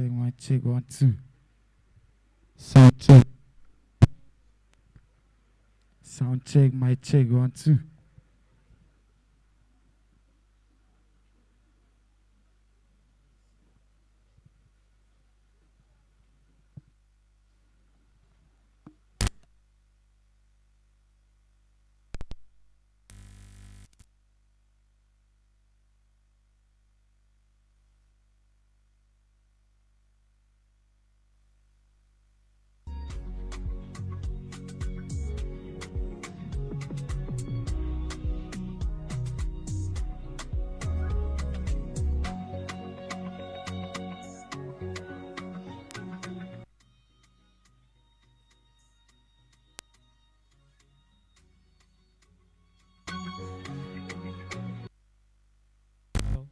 mic check, 1, 2. Sound check. Sound check, mic check, 1, 2.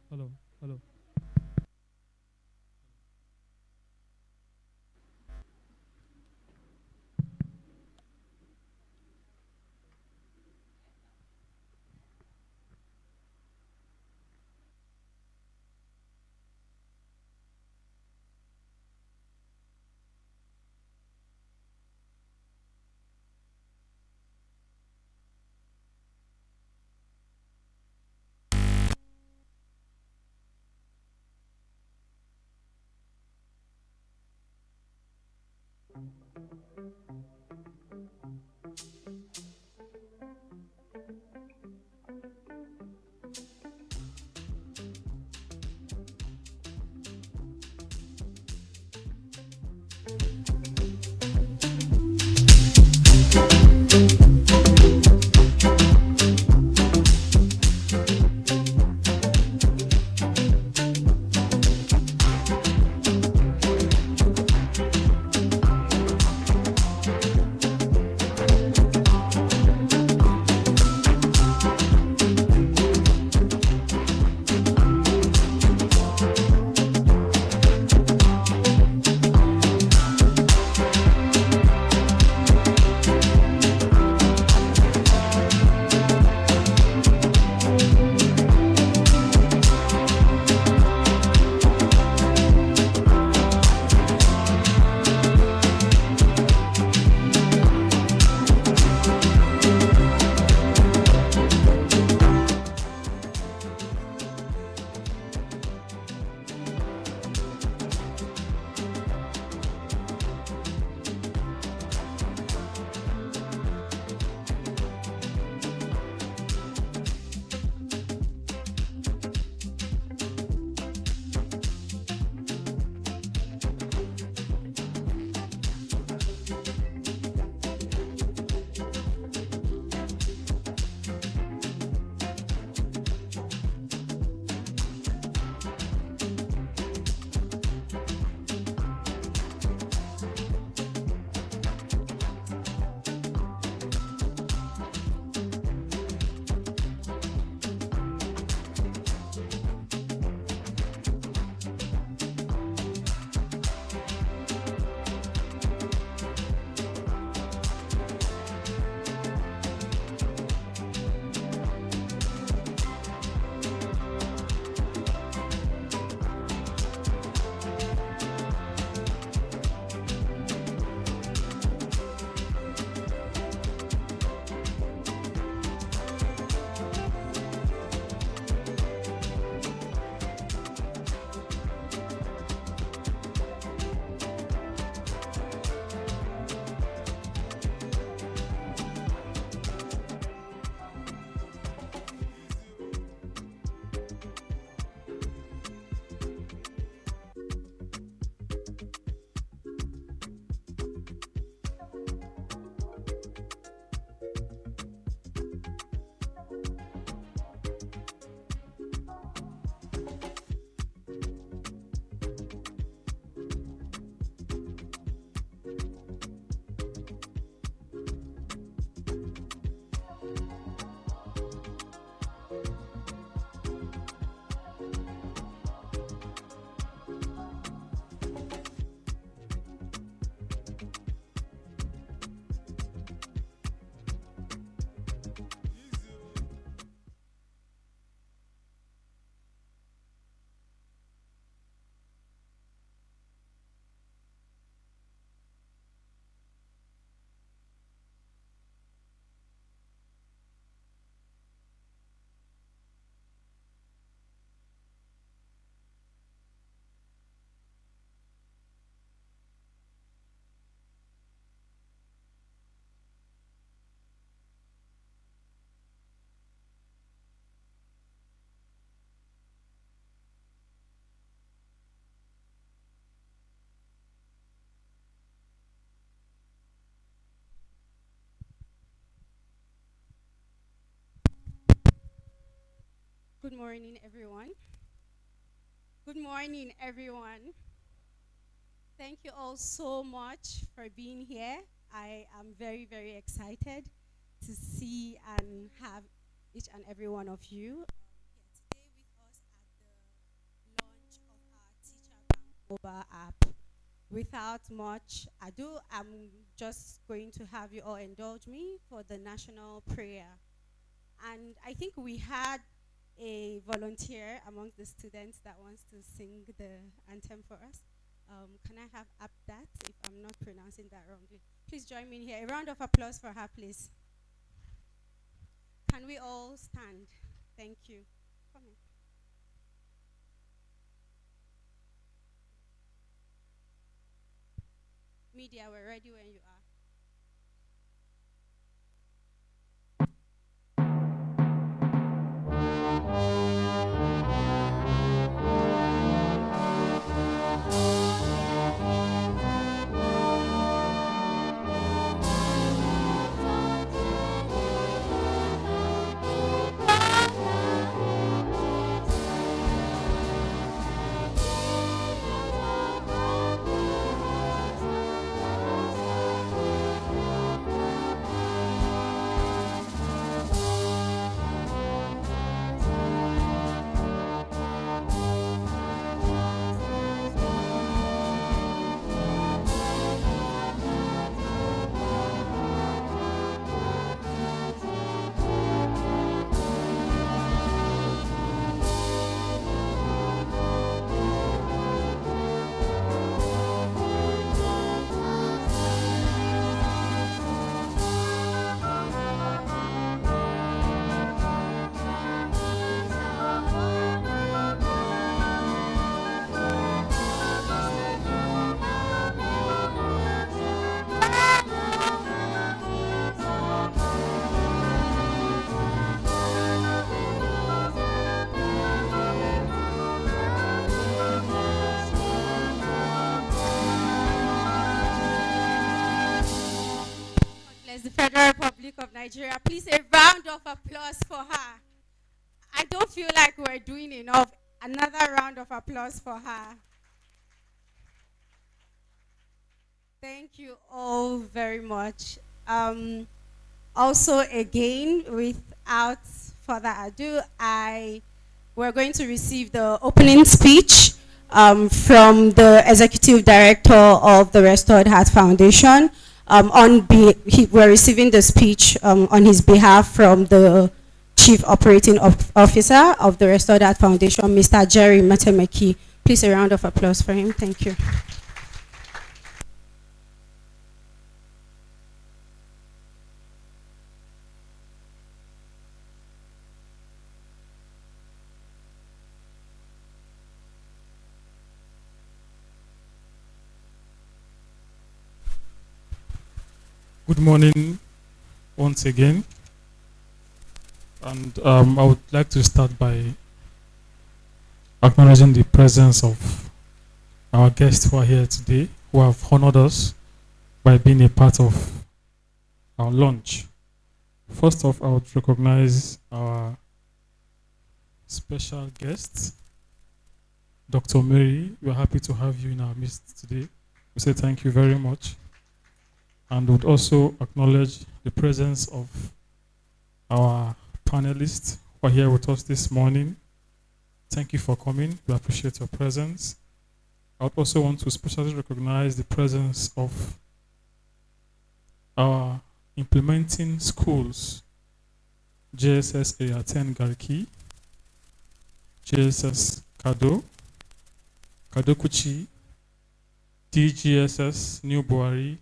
Hello, hello. Good morning, everyone. Good morning, everyone. Thank you all so much for being here. I am very, very excited to see and have each and every one of you here today with us at the launch of our Teacher Bank mobile app. Without much ado, I'm just going to have you all indulge me for the national prayer. And I think we had a volunteer amongst the students that wants to sing the anthem for us. Can I have Abdat, if I'm not pronouncing that wrongly? Please join me in here. A round of applause for her, please. Can we all stand? Thank you. Come in. Media, we're ready when you are. Bless the Federal Republic of Nigeria. Please, a round of applause for her. I don't feel like we're doing enough. Another round of applause for her. Thank you all very much. Also, again, without further ado, we're going to receive the opening speech from the Executive Director of the Restored Heart Foundation. We're receiving the speech on his behalf from the Chief Operating Officer of the Restored Heart Foundation, Mr. Jerry Matemeki. Please, a round of applause for him. Thank you. Good morning once again. And I would like to start by acknowledging the presence of our guests who are here today, who have honored us by being a part of our launch. First off, I would recognize our special guest, Dr. Mary. We are happy to have you in our midst today. We say thank you very much. And would also acknowledge the presence of our panelists who are here with us this morning. Thank you for coming. We appreciate your presence. I would also want to especially recognize the presence of our implementing schools, JSS Area 10 Garki, JSS Kado, Kadokuchi, DGSS New Buari,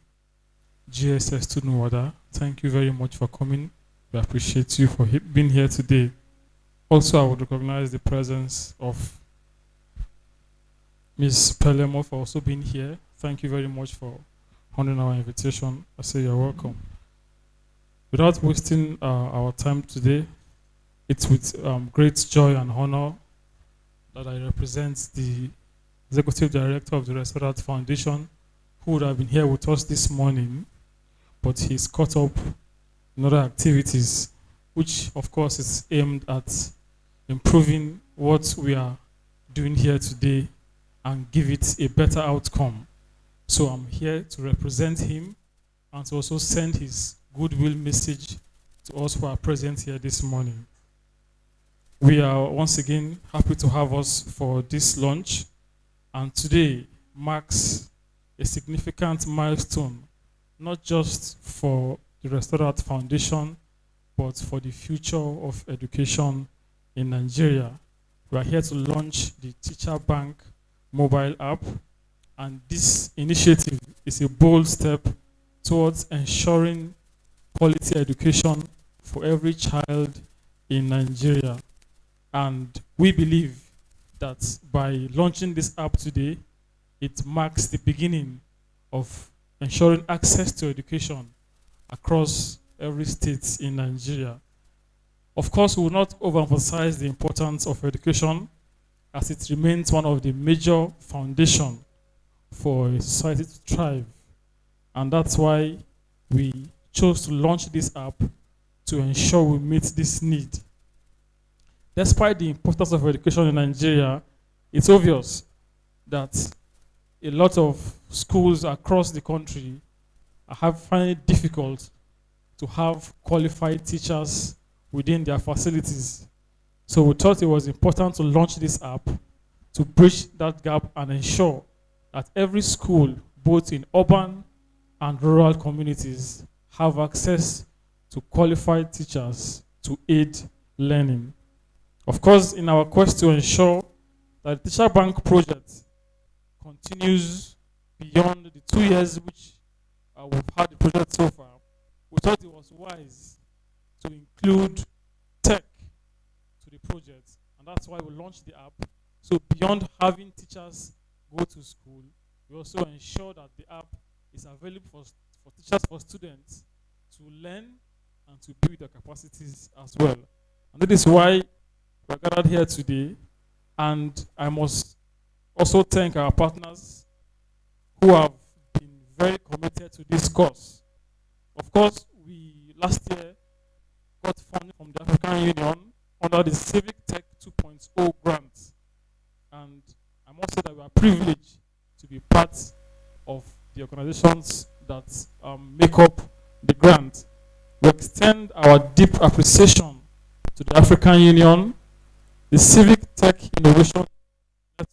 GSS Tudunwada. Thank you very much for coming. We appreciate you for being here today. Also, I would recognize the presence of Ms. Pelemo for also being here. Thank you very much for honoring our invitation. I say you're welcome. Without wasting our time today, it's with great joy and honor that I represent the Executive Director of the Restored Heart Foundation, who would have been here with us this morning, but he's caught up in other activities, which of course is aimed at improving what we are doing here today and give it a better outcome. So I'm here to represent him and to also send his goodwill message to us who are present here this morning. We are once again happy to have us for this launch, and today marks a significant milestone, not just for the Restaurant Foundation, but for the future of education in Nigeria. We are here to launch the Teacher Bank mobile app, and this initiative is a bold step towards ensuring quality education for every child in Nigeria. And we believe that by launching this app today, it marks the beginning of ensuring access to education across every state in Nigeria. Of course, we will not overemphasize the importance of education, as it remains one of the major foundations for a society to thrive. And that's why we chose to launch this app to ensure we meet this need. Despite the importance of education in Nigeria, it's obvious that a lot of schools across the country are finding it difficult to have qualified teachers within their facilities. So we thought it was important to launch this app to bridge that gap and ensure that every school, both in urban and rural communities, have access to qualified teachers to aid learning. Of course, in our quest to ensure that the Teacher Bank project continues beyond the 2 years which we've had the project so far, we thought it was wise to include tech to the project, and that's why we launched the app. So beyond having teachers go to school, we also ensure that the app is available for teachers, for students to learn and to build their capacities as well. And that is why we're gathered here today. And I must also thank our partners who have been very committed to this cause. Of course, we last year got funding from the African Union under the Civic Tech 2.0 grant. And I must say that we are privileged to be part of the organizations that make up the grant. We extend our deep appreciation to the African Union, the Civic Tech Innovation Network,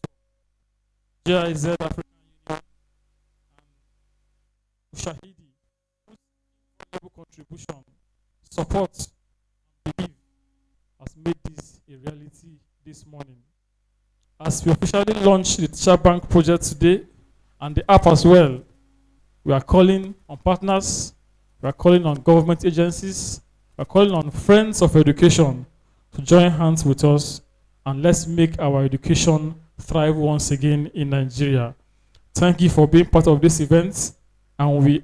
GIZ African Union, and Ushahidi, whose valuable contribution, support, and belief has made this a reality this morning. As we officially launch the Teacher Bank project today and the app as well, we are calling on partners, we are calling on government agencies, we are calling on friends of education to join hands with us, and let's make our education thrive once again in Nigeria. Thank you for being part of this event, and we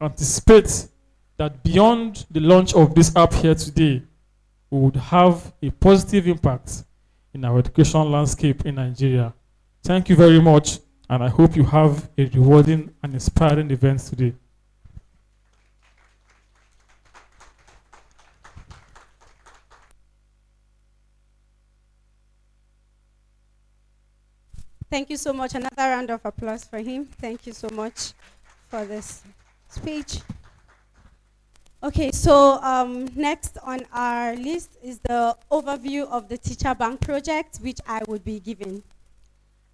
anticipate that beyond the launch of this app here today, we would have a positive impact in our education landscape in Nigeria. Thank you very much, and I hope you have a rewarding and inspiring event today. Thank you so much. Another round of applause for him. Thank you so much for this speech. Okay, so next on our list is the overview of the Teacher Bank project, which I would be giving.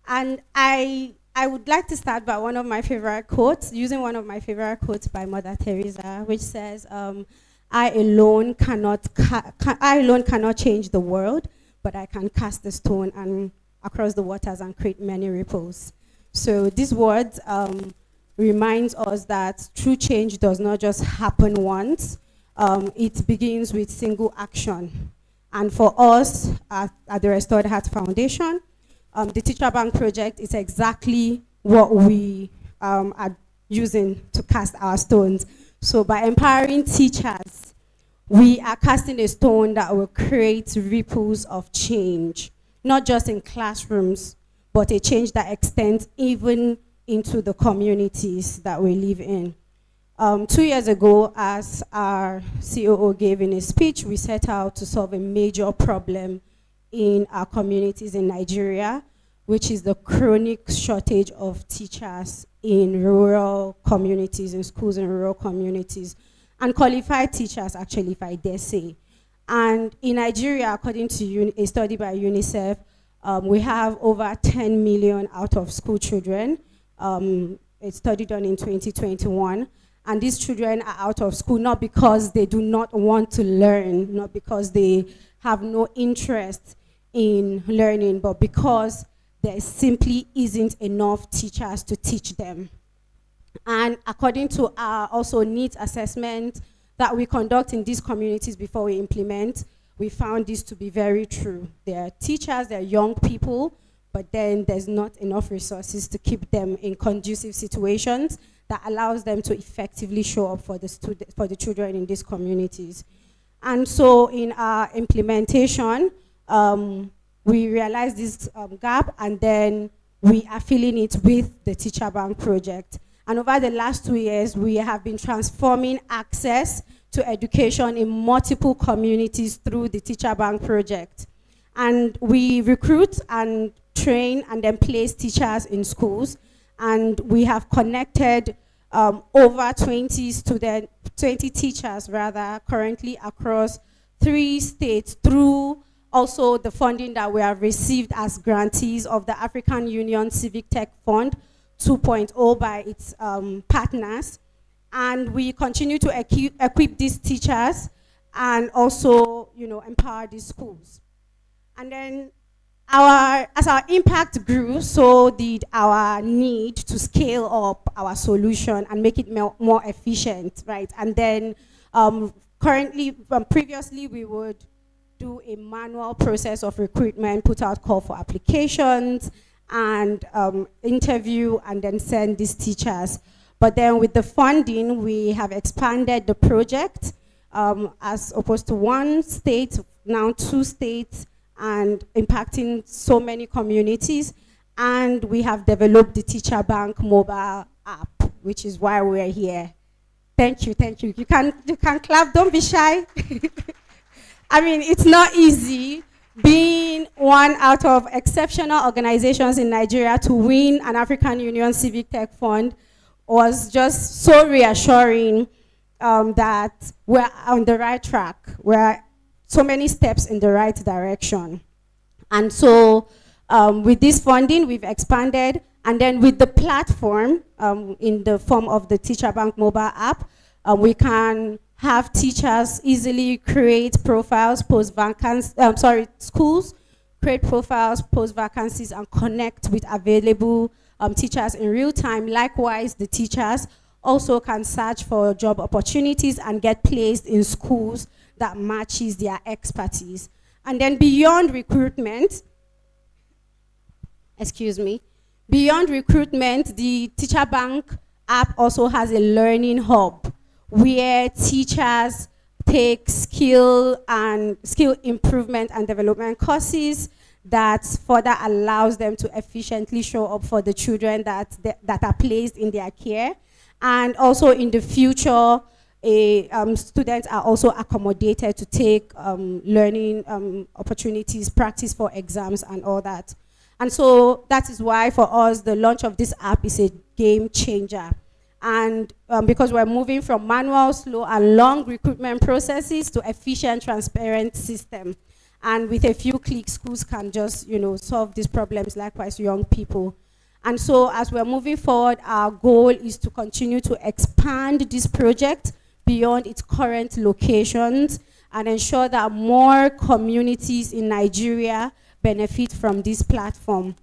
And I would like to start by one of my favorite quotes, using one of my favorite quotes by Mother Teresa, which says, I alone cannot change the world, but I can cast the stone and across the waters and create many ripples. So these words reminds us that true change does not just happen once. It begins with single action. And for us at the Restored Heart Foundation, the Teacher Bank project is exactly what we are using to cast our stones. So by empowering teachers, we are casting a stone that will create ripples of change, not just in classrooms, but a change that extends even into the communities that we live in. 2 years ago, as our COO gave in his speech, we set out to solve a major problem in our communities in Nigeria, which is the chronic shortage of teachers in rural communities, in schools in rural communities, and qualified teachers, actually, if I dare say. And in Nigeria, according to a study by UNICEF, we have over 10 million out of school children. A study done in 2021. And these children are out of school not because they do not want to learn, not because they have no interest in learning, but because there simply isn't enough teachers to teach them. And according to our also needs assessment that we conduct in these communities before we implement, we found this to be very true. There are teachers, there are young people, but then there's not enough resources to keep them in conducive situations that allows them to effectively show up for the children in these communities. And so in our implementation, we realized this gap, and then we are filling it with the Teacher Bank project. And over the last 2 years, we have been transforming access to education in multiple communities through the Teacher Bank project. And we recruit and train and then place teachers in schools. And we have connected over 20 teachers currently across 3 states through also the funding that we have received as grantees of the African Union Civic Tech Fund 2.0 by its partners. And we continue to equip these teachers and also, empower these schools. And then as our impact grew, so did our need to scale up our solution and make it more efficient, right? And then previously we would do a manual process of recruitment, put out call for applications, and interview and then send these teachers. But then with the funding, we have expanded the project as opposed to 1 state, now 2 states, and impacting so many communities. And we have developed the Teacher Bank mobile app, which is why we're here. Thank you, thank you. You can clap, don't be shy. I mean, it's not easy being one out of exceptional organizations in Nigeria to win an African Union Civic Tech Fund. Was just so reassuring that we're on the right track. We're so many steps in the right direction. And so with this funding, we've expanded. And then with the platform in the form of the Teacher Bank mobile app, we can have teachers easily create profiles, post vacancies, schools create profiles, post vacancies, and connect with available teachers in real time. Likewise, the teachers also can search for job opportunities and get placed in schools that matches their expertise. And then beyond recruitment, beyond recruitment, the Teacher Bank app also has a learning hub where teachers take skill improvement and development courses that further allows them to efficiently show up for the children that are placed in their care. And also in the future, students are also accommodated to take learning opportunities, practice for exams and all that. And so that is why for us, the launch of this app is a game changer. And because we're moving from manual, slow, and long recruitment processes to efficient, transparent system. And with a few clicks, schools can just, solve these problems, likewise young people. And so as we're moving forward, our goal is to continue to expand this project beyond its current locations and ensure that more communities in Nigeria benefit from this platform.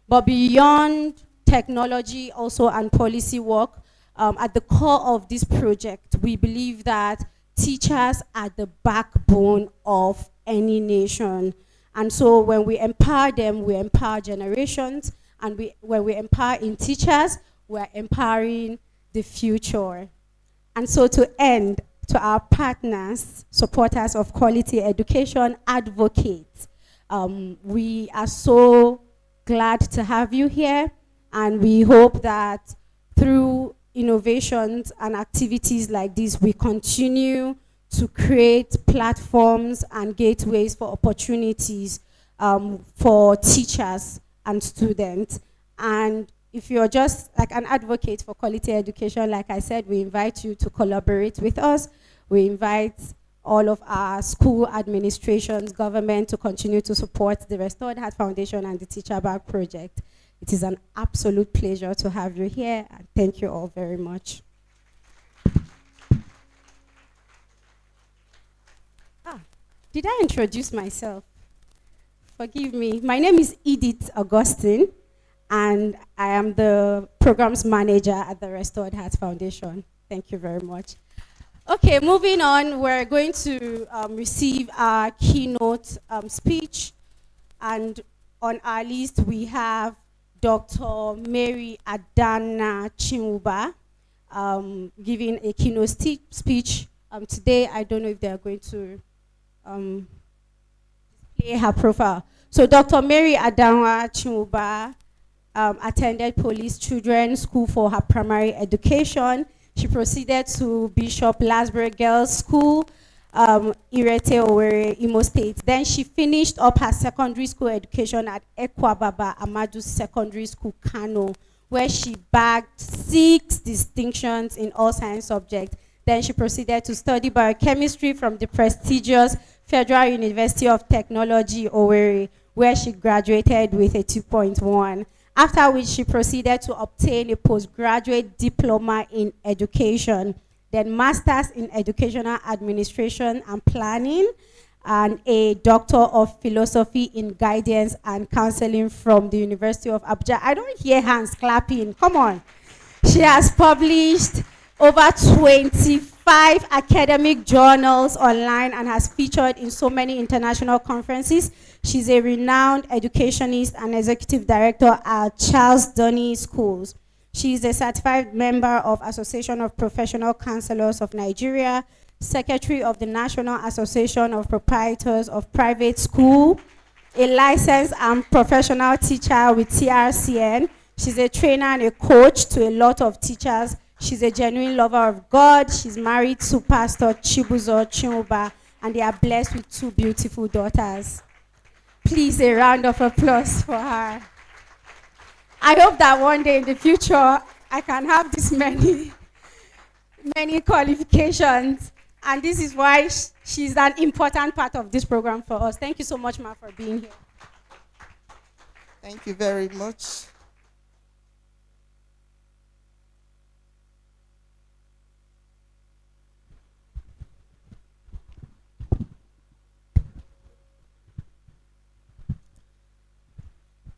But beyond technology also and policy work, at the core of this project, we believe that teachers are the backbone of any nation. And so when we empower them, we empower generations. And when we empower in teachers, we're empowering the future. And so to end, to our partners, supporters of quality education, advocates, we are so glad to have you here. And we hope that through innovations and activities like this, we continue to create platforms and gateways for opportunities for teachers and students. And if you're just like an advocate for quality education, like I said, we invite you to collaborate with us. We invite all of our school administrations, government to continue to support the Restored Heart Foundation and the Teacher Bag Project. It is an absolute pleasure to have you here, and thank you all very much. Did I introduce myself? Forgive me. My name is Edith Augustine, and I am the programs manager at the Restored Heart Foundation. Thank you very much. Okay, moving on, we're going to receive our keynote speech, and on our list we have Dr. Mary Adana Chinwuba giving a keynote speech. Today, I don't know if they're going to display her profile. So Dr. Mary Adana Chinwuba attended Police Children's School for her primary education. She proceeded to Bishop Lasbury Girls School, Irete Owerri, Imo State. Then she finished up her secondary school education at Ekwababa Amadu Secondary School, Kano, where she bagged 6 distinctions in all science subjects. Then she proceeded to study biochemistry from the prestigious Federal University of Technology, Owerri, where she graduated with a 2.1. After which she proceeded to obtain a postgraduate diploma in education, then masters in educational administration and planning, and a doctor of philosophy in guidance and counseling from the University of Abuja. I don't hear hands clapping, come on. She has published over 25 academic journals online and has featured in so many international conferences. She's a renowned educationist and executive director at Charles Donney Schools. She is a certified member of Association of Professional Counselors of Nigeria, secretary of the National Association of Proprietors of Private School, a licensed and professional teacher with TRCN. She's a trainer and a coach to a lot of teachers. She's a genuine lover of God. She's married to Pastor Chibuzo Chinwuba, and they are blessed with 2 beautiful daughters. Please, a round of applause for her. I hope that one day in the future, I can have this many qualifications. And this is why she's an important part of this program for us. Thank you so much, Ma, for being here. Thank you very much.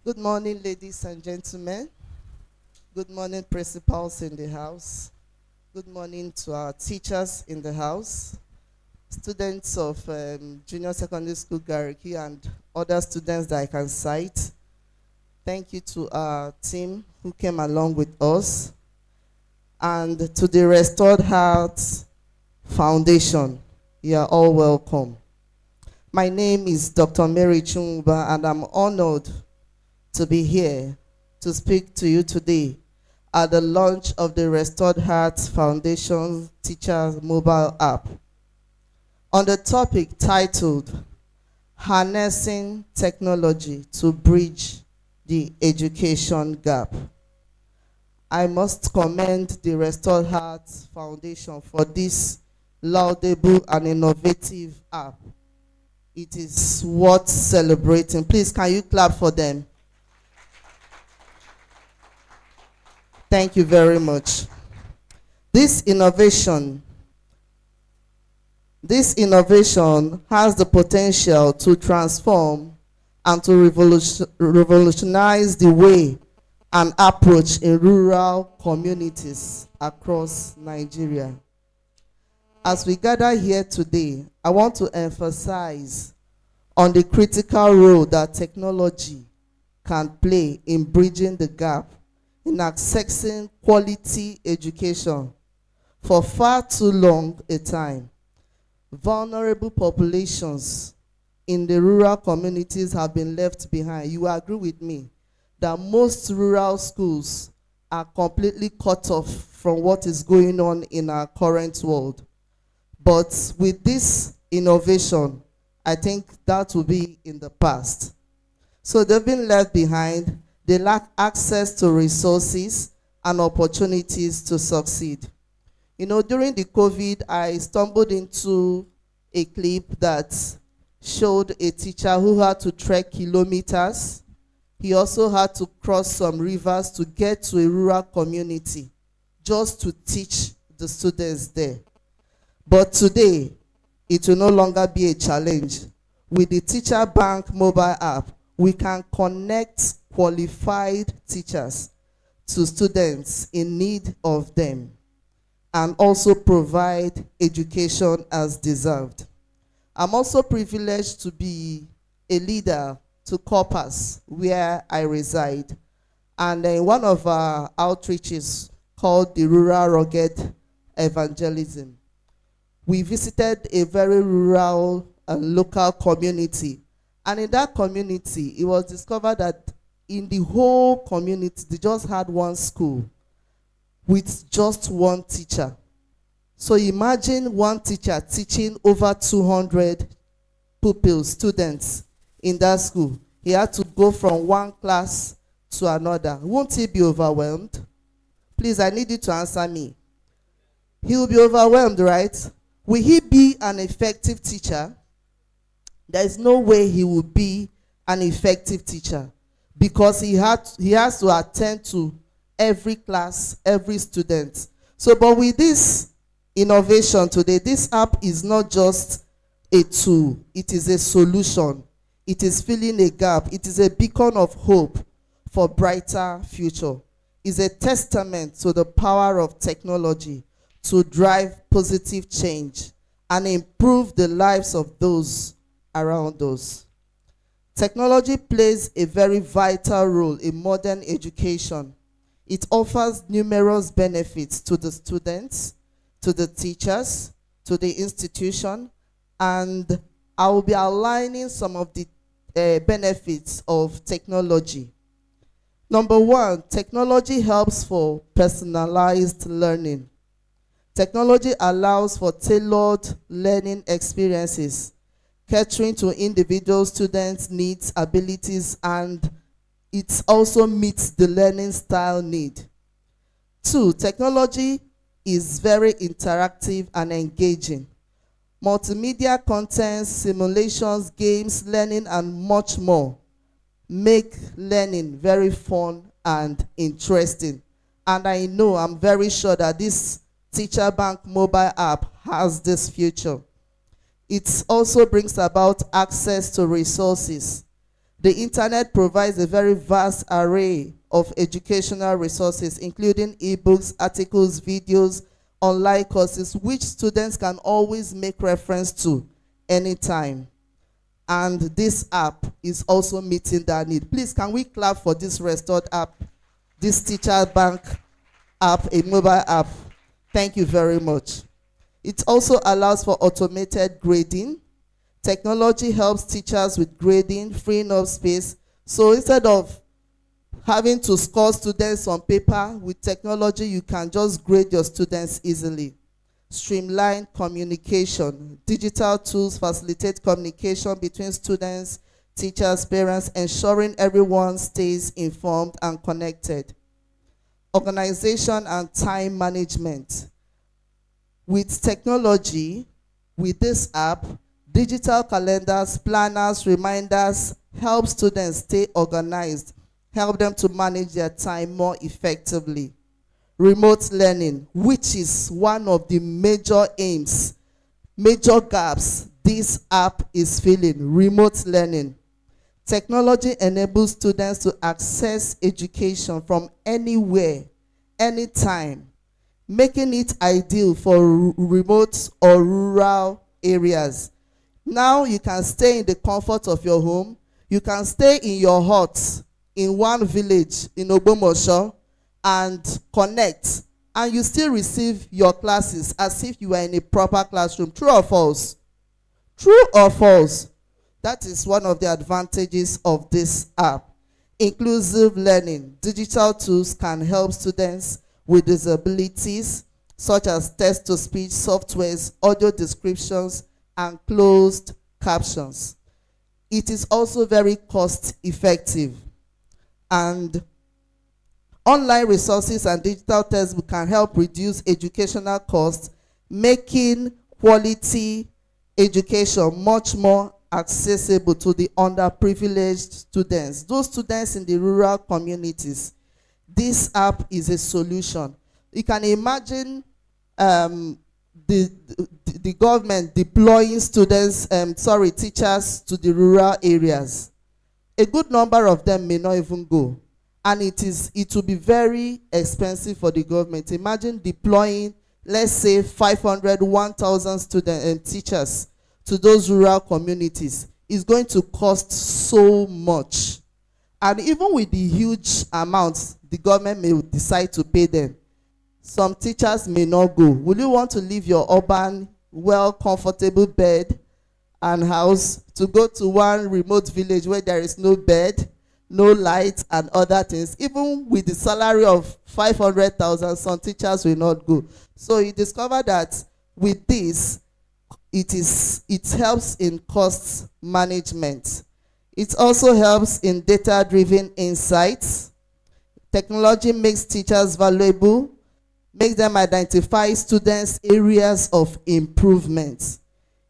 Good morning, ladies and gentlemen. Good morning, principals in the house. Good morning to our teachers in the house, students of Junior Secondary School Gariki and other students that I can cite. Thank you to our team who came along with us, and to the Restored Heart Foundation. You are all welcome. My name is Dr. Mary Chinwuba, and I'm honored to be here to speak to you today at the launch of the Restored Heart Foundation Teachers Mobile App on the topic titled Harnessing Technology to Bridge the Education Gap. I must commend the Restored Heart Foundation for this laudable and innovative app. It is worth celebrating. Please, can you clap for them? Thank you very much. This innovation has the potential to transform and to revolutionize the way and approach in rural communities across Nigeria. As we gather here today, I want to emphasize on the critical role that technology can play in bridging the gap in accessing quality education. For far too long a time, vulnerable populations in the rural communities have been left behind. You agree with me that most rural schools are completely cut off from what is going on in our current world. But with this innovation, I think that will be in the past. So they've been left behind. They lack access to resources and opportunities to succeed. You know, during the COVID, I stumbled into a clip that showed a teacher who had to trek kilometers. He also had to cross some rivers to get to a rural community just to teach the students there. But today, it will no longer be a challenge. With the Teacher Bank mobile app, we can connect qualified teachers to students in need of them and also provide education as deserved. I'm also privileged to be a leader to Corpus, where I reside. And in one of our outreaches called the Rural Rugged Evangelism, we visited a very rural and local community. And in that community, it was discovered that in the whole community, they just had one school with just one teacher. So imagine one teacher teaching over 200 pupils, students in that school. He had to go from one class to another. Won't he be overwhelmed? Please, I need you to answer me. He will be overwhelmed, right? Will he be an effective teacher? There is no way he will be an effective teacher because he has to attend to every class, every student. So, but with this innovation today, this app is not just a tool, it is a solution. It is filling a gap. It is a beacon of hope for brighter future. It's a testament to the power of technology to drive positive change and improve the lives of those around us. Technology plays a very vital role in modern education. It offers numerous benefits to the students, to the teachers, to the institution, and I will be outlining some of the benefits of technology. Number one, technology helps for personalized learning. Technology allows for tailored learning experiences, catering to individual students' needs, abilities, and it also meets the learning style need. Two, technology is very interactive and engaging. Multimedia content, simulations, games, learning, and much more make learning very fun and interesting. And I'm very sure that this Teacher Bank mobile app has this future. It also brings about access to resources. The internet provides a very vast array of educational resources, including ebooks, articles, videos, online courses, which students can always make reference to anytime. And this app is also meeting that need. Please, can we clap for this restored app, this Teacher Bank app, a mobile app? Thank you very much. It also allows for automated grading. Technology helps teachers with grading, freeing up space. So instead of having to score students on paper, with technology, you can just grade your students easily. Streamline communication. Digital tools facilitate communication between students, teachers, parents, ensuring everyone stays informed and connected. Organization and time management. With technology, with this app, digital calendars, planners, reminders help students stay organized, help them to manage their time more effectively. Remote learning, which is one of the major aims, major gaps this app is filling, remote learning. Technology enables students to access education from anywhere, anytime, making it ideal for remote or rural areas. Now you can stay in the comfort of your home. You can stay in your hut in one village in Ogbomosho and connect, and you still receive your classes as if you were in a proper classroom. True or false? True or false? That is one of the advantages of this app. Inclusive learning. Digital tools can help students with disabilities, such as text-to-speech softwares, audio descriptions, and closed captions. it is also very cost effective. And online resources and digital textbooks can help reduce educational costs, making quality education much more accessible to the underprivileged students, those students in the rural communities. This app is a solution. You can imagine the government deploying teachers to the rural areas. A good number of them may not even go, and it will be very expensive for the government. Imagine deploying, let's say, 500, 1,000 students and teachers to those rural communities. It's going to cost so much. And even with the huge amounts the government may decide to pay them, some teachers may not go. Will you want to leave your urban, well, comfortable bed and house to go to one remote village where there is no bed, no light, and other things? Even with the salary of 500,000, some teachers will not go. So you discover that with this, it helps in cost management. It also helps in data-driven insights. Technology makes teachers valuable, makes them identify students' areas of improvement.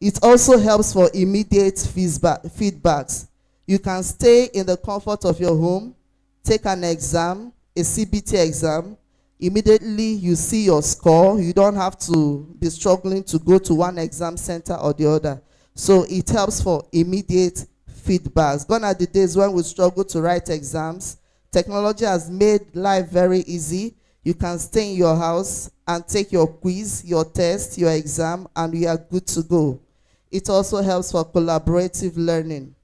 It also helps for immediate feedbacks. You can stay in the comfort of your home, take an exam, a CBT exam. Immediately you see your score. You don't have to be struggling to go to one exam center or the other. So it helps for immediate feedbacks. Gone are the days when we struggle to write exams. Technology has made life very easy. You can stay in your house and take your quiz, your test, your exam, and you are good to go. It also helps for collaborative learning.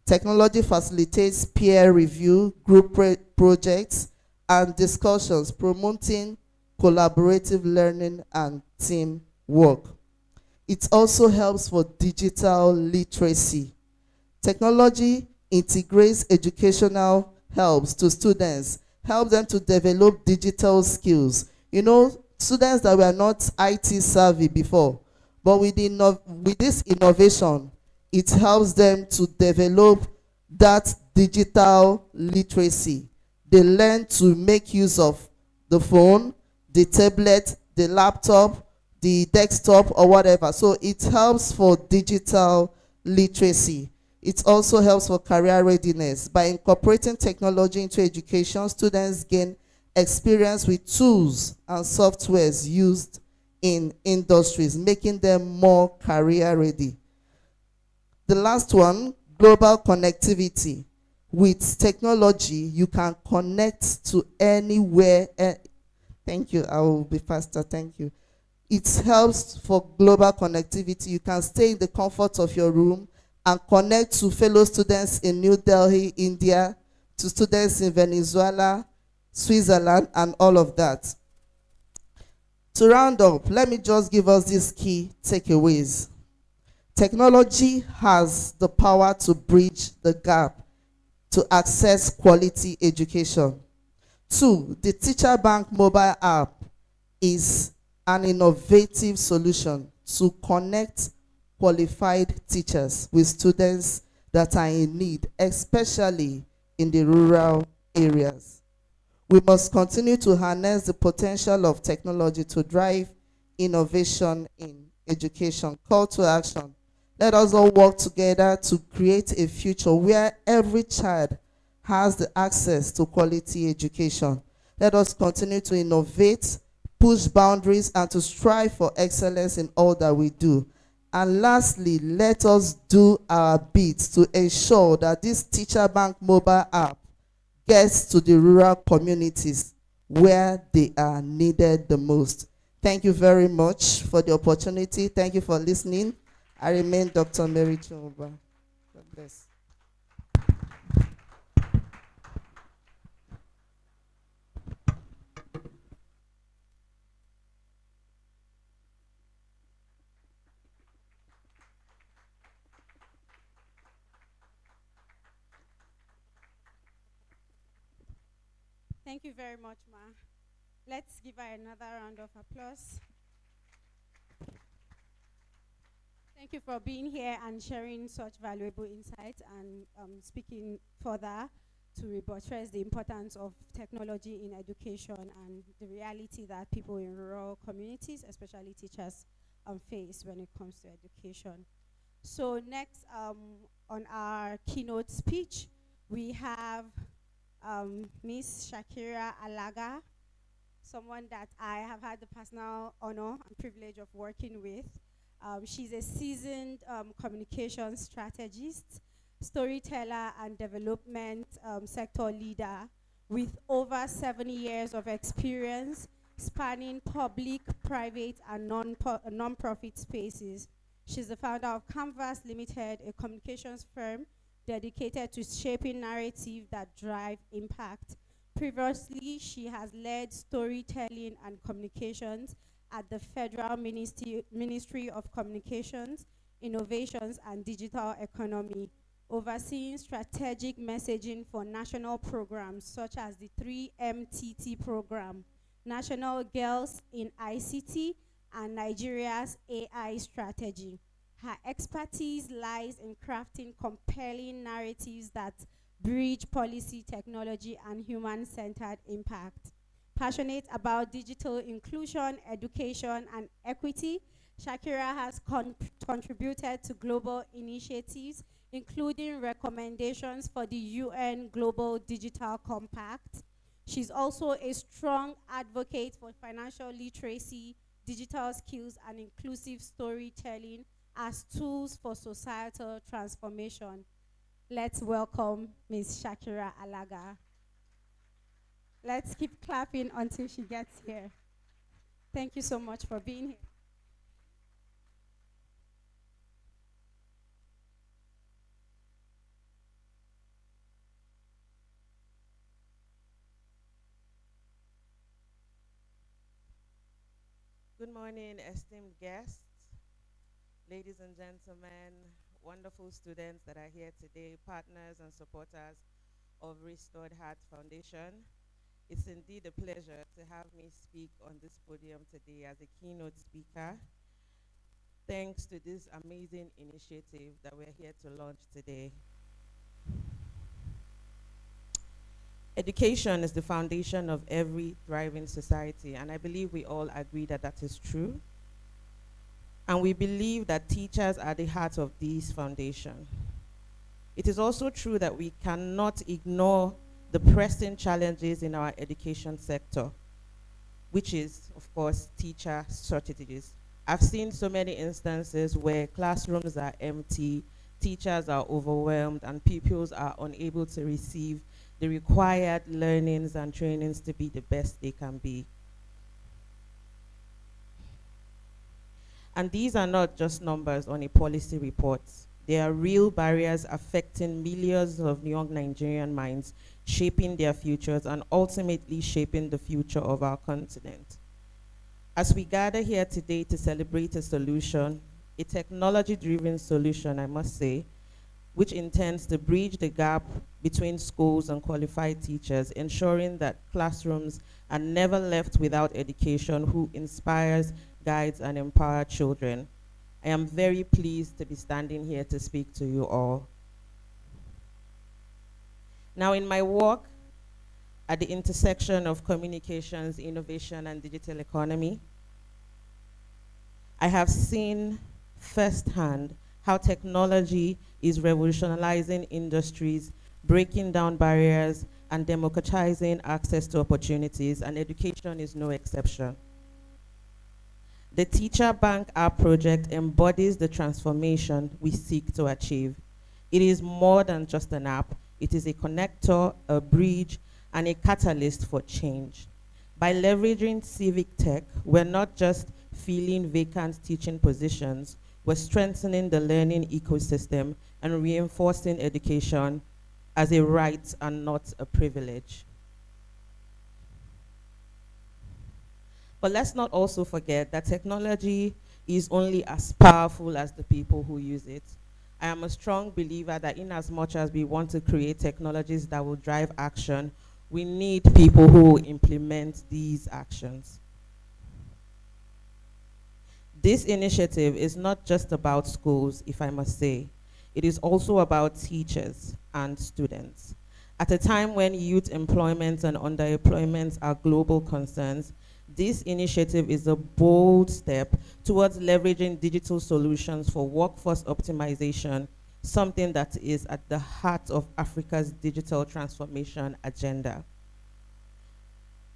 Technology facilitates peer review, group projects, and discussions, promoting collaborative learning and teamwork. It also helps for digital literacy. Technology integrates educational helps to students, help them to develop digital skills. You know, students that were not IT savvy before, but with this innovation, it helps them to develop that digital literacy. They learn to make use of the phone, the tablet, the laptop, the desktop, or whatever. So it helps for digital literacy. It also helps for career readiness. By incorporating technology into education, students gain experience with tools and softwares used in industries, making them more career ready. The last one, global connectivity. With technology, you can connect to anywhere. Thank you. I will be faster. Thank you. It helps for global connectivity. You can stay in the comfort of your room and connect to fellow students in New Delhi, India, to students in Venezuela, Switzerland, and all of that. To round up, let me just give us these key takeaways. Technology has the power to bridge the gap to access quality education. 2, the Teacher Bank mobile app is an innovative solution to connect qualified teachers with students that are in need, especially in the rural areas. We must continue to harness the potential of technology to drive innovation in education. Call to action. Let us all work together to create a future where every child has the access to quality education. Let us continue to innovate, push boundaries, and to strive for excellence in all that we do. And lastly, let us do our bit to ensure that this Teacher Bank mobile app gets to the rural communities where they are needed the most. Thank you very much for the opportunity. Thank you for listening. I remain Dr. Mary Chiomba. God bless. Thank you very much, Ma. Let's give her another round of applause. Thank you for being here and sharing such valuable insights and speaking further to buttress the importance of technology in education and the reality that people in rural communities, especially teachers, face when it comes to education. So next, on our keynote speech, we have Miss Shakira Alaga, someone that I have had the personal honor and privilege of working with. She's a seasoned communication strategist, storyteller, and development sector leader with over 7 years of experience spanning public, private, and non-profit spaces. She's the founder of Canvas Limited, a communications firm dedicated to shaping narrative that drive impact. Previously, she has led storytelling and communications at the Federal Ministry of Communications, Innovations, and Digital Economy, overseeing strategic messaging for national programs such as the 3MTT program, National Girls in ICT, and Nigeria's AI strategy. Her expertise lies in crafting compelling narratives that bridge policy, technology, and human-centered impact. Passionate about digital inclusion, education, and equity, Shakira has contributed to global initiatives, including recommendations for the UN Global Digital Compact. She's also a strong advocate for financial literacy, digital skills, and inclusive storytelling as tools for societal transformation. Let's welcome Ms. Shakira Alaga. Let's keep clapping until she gets here. Thank you so much for being here. Good morning, esteemed guests, ladies and gentlemen, wonderful students that are here today, partners and supporters of Restored Heart Foundation. It's indeed a pleasure to have me speak on this podium today as a keynote speaker. Thanks to this amazing initiative that we're here to launch today. Education is the foundation of every thriving society, and I believe we all agree that that is true. And we believe that teachers are the heart of this foundation. It is also true that we cannot ignore the pressing challenges in our education sector, which is, of course, teacher shortages. I've seen so many instances where classrooms are empty, teachers are overwhelmed, and pupils are unable to receive the required learnings and trainings to be the best they can be. And these are not just numbers on a policy report. They are real barriers affecting millions of young Nigerian minds, shaping their futures and ultimately shaping the future of our continent. As we gather here today to celebrate a solution, a technology-driven solution, I must say, which intends to bridge the gap between schools and qualified teachers, ensuring that classrooms are never left without education who inspires, guides, and empowers children. I am very pleased to be standing here to speak to you all. Now, in my work at the intersection of communications, innovation, and digital economy, I have seen firsthand how technology is revolutionizing industries, breaking down barriers, and democratizing access to opportunities, and education is no exception. The Teacher Bank app project embodies the transformation we seek to achieve. It is more than just an app. It is a connector, a bridge, and a catalyst for change. By leveraging civic tech, we're not just filling vacant teaching positions, we're strengthening the learning ecosystem and reinforcing education as a right and not a privilege. But let's not also forget that technology is only as powerful as the people who use it. I am a strong believer that in as much as we want to create technologies that will drive action, we need people who will implement these actions. This initiative is not just about schools, if I must say. It is also about teachers and students. At a time when youth employment and underemployment are global concerns, this initiative is a bold step towards leveraging digital solutions for workforce optimization, something that is at the heart of Africa's digital transformation agenda.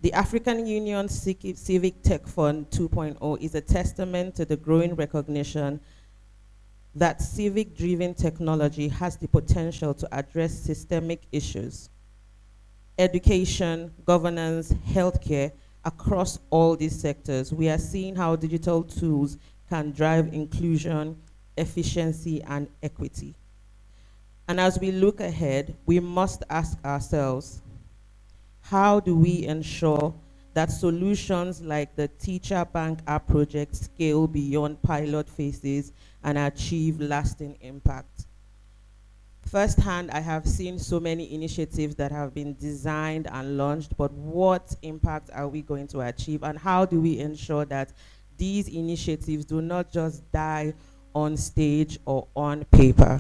The African Union Civic Tech Fund 2.0 is a testament to the growing recognition that civic-driven technology has the potential to address systemic issues, education, governance, healthcare, across all these sectors. We are seeing how digital tools can drive inclusion, efficiency, and equity. And as we look ahead, we must ask ourselves, how do we ensure that solutions like the Teacher Bank app project scale beyond pilot phases and achieve lasting impact? Firsthand, I have seen so many initiatives that have been designed and launched, but what impact are we going to achieve, and how do we ensure that these initiatives do not just die on stage or on paper?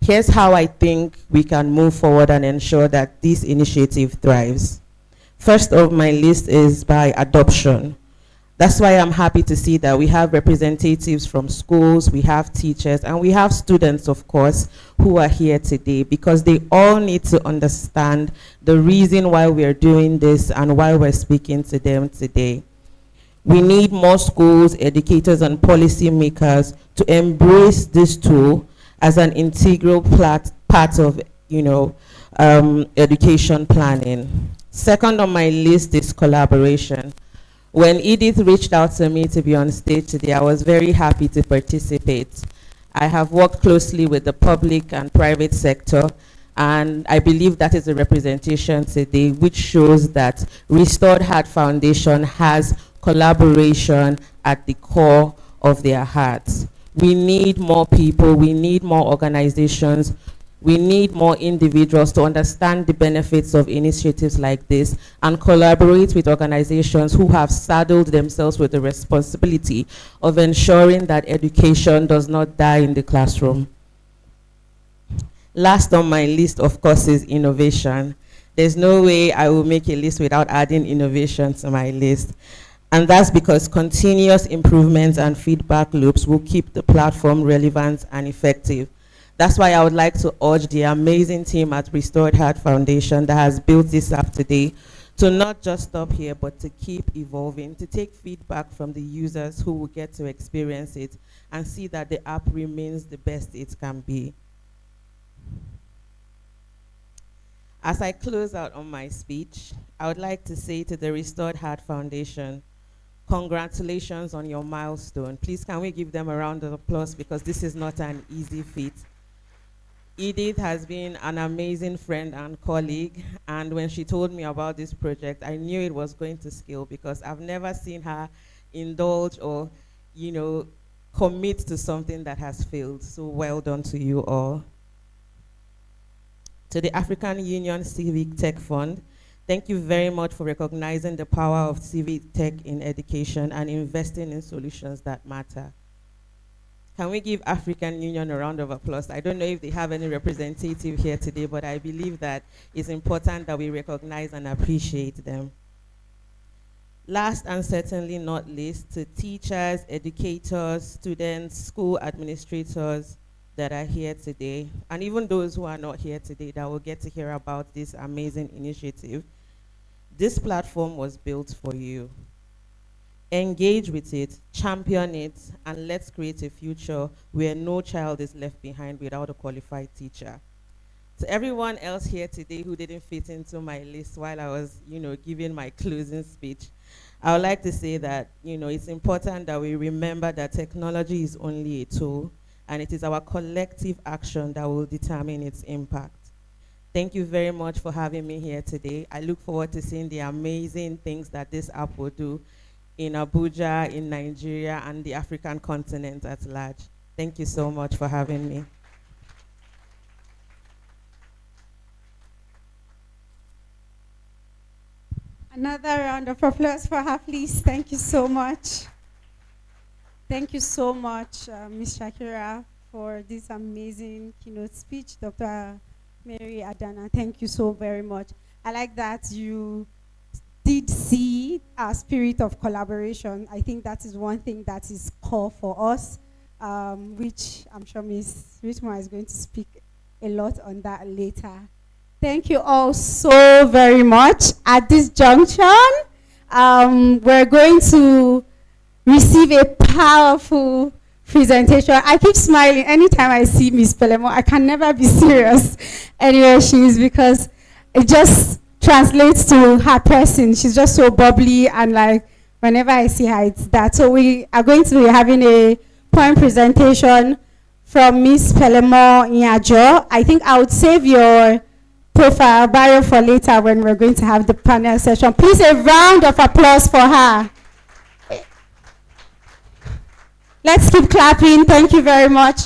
Here's how I think we can move forward and ensure that this initiative thrives. First of my list is by adoption. That's why I'm happy to see that we have representatives from schools, we have teachers, and we have students, of course, who are here today, because they all need to understand the reason why we're doing this and why we're speaking to them today. We need more schools, educators, and policymakers to embrace this tool as an integral part of, education planning. Second on my list is collaboration. When Edith reached out to me to be on stage today, I was very happy to participate. I have worked closely with the public and private sector, and I believe that is a representation today which shows that Restored Heart Foundation has collaboration at the core of their hearts. We need more people, we need more organizations, we need more individuals to understand the benefits of initiatives like this and collaborate with organizations who have saddled themselves with the responsibility of ensuring that education does not die in the classroom. Last on my list, of course, is innovation. There's no way I will make a list without adding innovation to my list. And that's because continuous improvements and feedback loops will keep the platform relevant and effective. That's why I would like to urge the amazing team at Restored Heart Foundation that has built this app today to not just stop here, but to keep evolving, to take feedback from the users who will get to experience it and see that the app remains the best it can be. As I close out on my speech, I would like to say to the Restored Heart Foundation, congratulations on your milestone. Please, can we give them a round of applause, because this is not an easy feat. Edith has been an amazing friend and colleague, and when she told me about this project, I knew it was going to scale, because I've never seen her indulge or, commit to something that has failed. So well done to you all. To the African Union Civic Tech Fund, thank you very much for recognizing the power of civic tech in education and investing in solutions that matter. Can we give African Union a round of applause? I don't know if they have any representative here today, but I believe that it's important that we recognize and appreciate them. Last and certainly not least, to teachers, educators, students, school administrators that are here today, and even those who are not here today that will get to hear about this amazing initiative. This platform was built for you. Engage with it, champion it, and let's create a future where no child is left behind without a qualified teacher. To everyone else here today who didn't fit into my list while I was, giving my closing speech, I would like to say that, it's important that we remember that technology is only a tool, and it is our collective action that will determine its impact. Thank you very much for having me here today. I look forward to seeing the amazing things that this app will do in Abuja, in Nigeria, and the African continent at large. Thank you so much for having me. Another round of applause for her, please. Thank you so much. Thank you so much, Ms. Shakira, for this amazing keynote speech. Dr. Mary Adana, thank you so very much. I like that you did see our spirit of collaboration. I think that is one thing that is core for us, which I'm sure Ms. Richmond is going to speak a lot on that later. Thank you all so very much. At this junction, we're going to receive a powerful presentation. I keep smiling anytime I see Miss Pelemo. I can never be serious anywhere she is because it just translates to her person. She's just so bubbly and like whenever I see her, it's that. So we are going to be having a poem presentation from Miss Pelemo Nyajo. I think I would save your profile bio for later when we're going to have the panel session. Please a round of applause for her. Let's keep clapping. Thank you very much.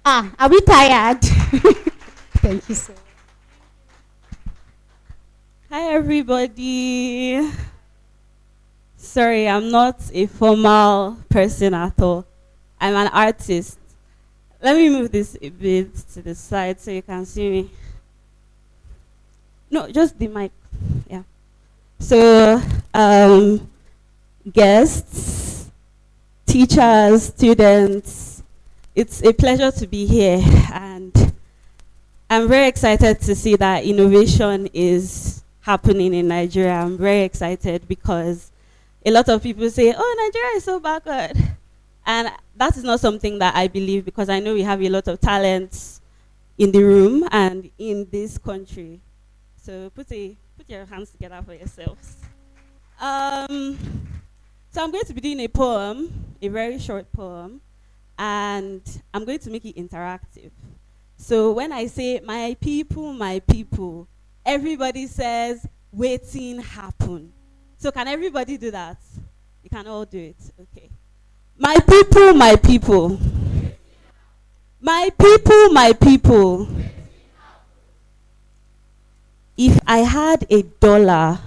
Are we tired? Thank you so much. Hi, everybody. Sorry, I'm not a formal person at all. I'm an artist. Let me move this a bit to the side so you can see me. No, just the mic. Yeah. So, guests, teachers, students, it's a pleasure to be here, and I'm very excited to see that innovation is happening in Nigeria. I'm very excited because a lot of people say, oh, Nigeria is so backward. And that is not something that I believe because I know we have a lot of talents in the room and in this country. So put your hands together for yourselves. So I'm going to be doing a poem, a very short poem, and I'm going to make it interactive. So when I say, my people, everybody says, waiting happen. So can everybody do that? You can all do it, okay. My people, my people. My people, my people. If I had $1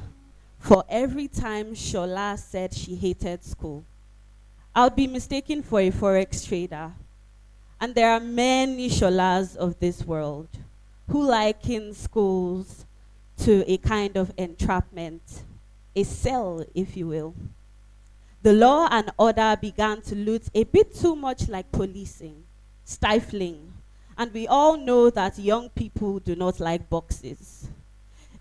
for every time Shola said she hated school, I would be mistaken for a forex trader. And there are many Sholas of this world who liken schools to a kind of entrapment, a cell, if you will. The law and order began to look a bit too much like policing, stifling, and we all know that young people do not like boxes.